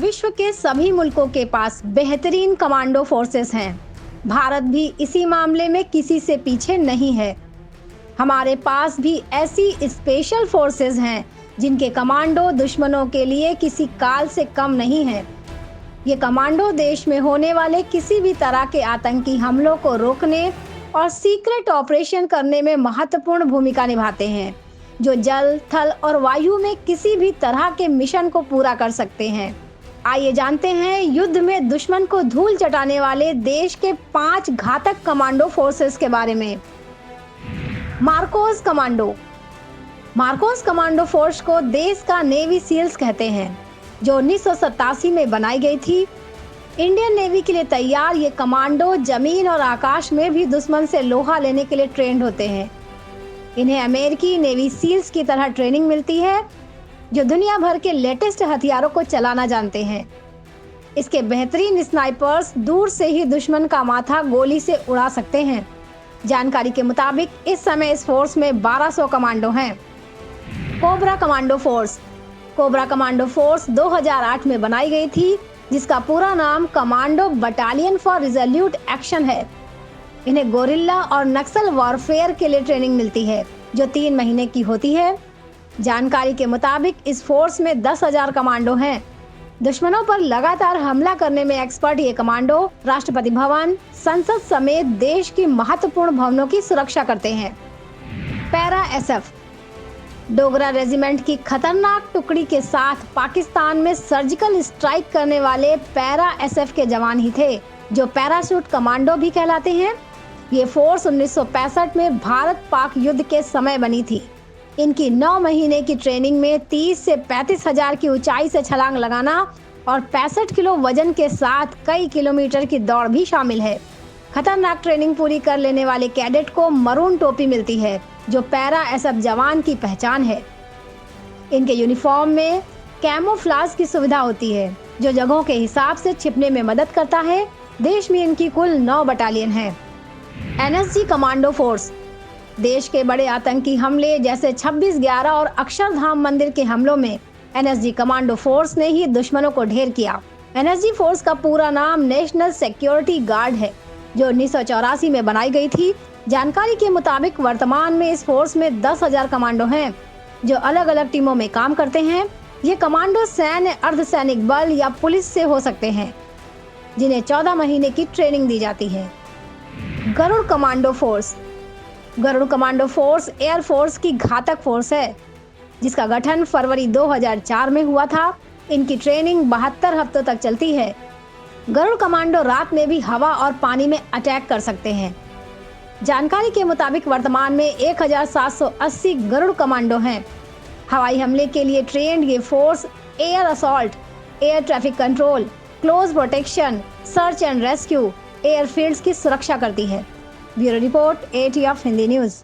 विश्व के सभी मुल्कों के पास बेहतरीन कमांडो फोर्सेस हैं। भारत भी इसी मामले में किसी से पीछे नहीं है। हमारे पास भी ऐसी स्पेशल फोर्सेस हैं जिनके कमांडो दुश्मनों के लिए किसी काल से कम नहीं है। ये कमांडो देश में होने वाले किसी भी तरह के आतंकी हमलों को रोकने और सीक्रेट ऑपरेशन करने में महत्वपूर्ण भूमिका निभाते हैं, जो जल, थल और वायु में किसी भी तरह के मिशन को पूरा कर सकते हैं। आइए जानते हैं युद्ध में दुश्मन को धूल चटाने वाले देश के 5 घातक कमांडो फोर्सेस के बारे में। Marcos commando. Marcos commando force को देश का नेवी सील्स कहते हैं, जो 1987 में बनाई गई थी। इंडियन नेवी के लिए तैयार ये कमांडो जमीन और आकाश में भी दुश्मन से लोहा लेने के लिए ट्रेंड होते हैं। इन्हें अमेरिकी नेवी सील्स की तरह ट्रेनिंग मिलती है, जो दुनिया भर के लेटेस्ट हथियारों को चलाना जानते हैं। इसके बेहतरीन स्नाइपर्स दूर से ही दुश्मन का माथा गोली से उड़ा सकते हैं। जानकारी के मुताबिक इस समय इस फोर्स में 1200 कमांडो हैं। Cobra commando force. Cobra commando force 2008 में बनाई गई थी, जिसका पूरा नाम commando battalion for resolute action है। इन्हें गोरिल्ला और नक्सल वॉरफेयर के लिए ट्रेनिंग मिलती है, जो 3 महीने की होती है। जानकारी के मुताबिक इस फोर्स में 10,000 कमांडो हैं। दुश्मनों पर लगातार हमला करने में एक्सपर्ट ये कमांडो राष्ट्रपति भवन, संसद समेत देश की महत्वपूर्ण भवनों की सुरक्षा करते हैं। Para SF. डोगरा रेजिमेंट की खतरनाक टुकड़ी के साथ पाकिस्तान में सर्जिकल स्ट्राइक करने वाले पैरा एसएफ के जवान ही थे, जो पैराशूट कमांडो भी कहलाते हैं। ये फोर्स 1965 में भारत पाक युद्ध के समय बनी थी। इनकी 9 महीने की ट्रेनिंग में 30 से 35 हजार की ऊंचाई से छलांग लगाना और 65 किलो वजन के साथ कई किलोमीटर की दौड़ भी शामिल है। खतरनाक ट्रेनिंग पूरी कर लेने वाले कैडेट को मरून टोपी मिलती है, जो पैरा एसएफ जवान की पहचान है। इनके यूनिफॉर्म में कैमोफ्लाज की सुविधा होती है, जो जगहों के हिसाब से छिपने में मदद करता है। देश में इनकी कुल 9 बटालियन है। NSG commando force. देश के बड़े आतंकी हमले जैसे 26/11 और अक्षरधाम मंदिर के हमलों में एनएसजी कमांडो फोर्स ने ही दुश्मनों को ढेर किया। एनएसजी फोर्स का पूरा नाम नेशनल सिक्योरिटी गार्ड है, जो 1984 में बनाई गई थी। जानकारी के मुताबिक वर्तमान में इस फोर्स में 10,000 कमांडो हैं, जो अलग अलग टीमों में काम करते हैं। ये कमांडो सैन्य, अर्धसैनिक बल या पुलिस से हो सकते हैं, जिन्हें 14 महीने की ट्रेनिंग दी जाती है। Garud commando force. Garud commando force air force की घातक फोर्स है, जिसका गठन फरवरी 2004 में हुआ था। इनकी ट्रेनिंग 72 हफ्तों तक चलती है। गरुड़ कमांडो रात में भी हवा और पानी में अटैक कर सकते हैं। जानकारी के मुताबिक वर्तमान में 1780 गरुड़ कमांडो हैं। हवाई हमले के लिए ट्रेंड ये force air assault, air traffic control, close protection, search and rescue, airfields की सुरक्षा करती है। Bureau report, ATF Hindi news.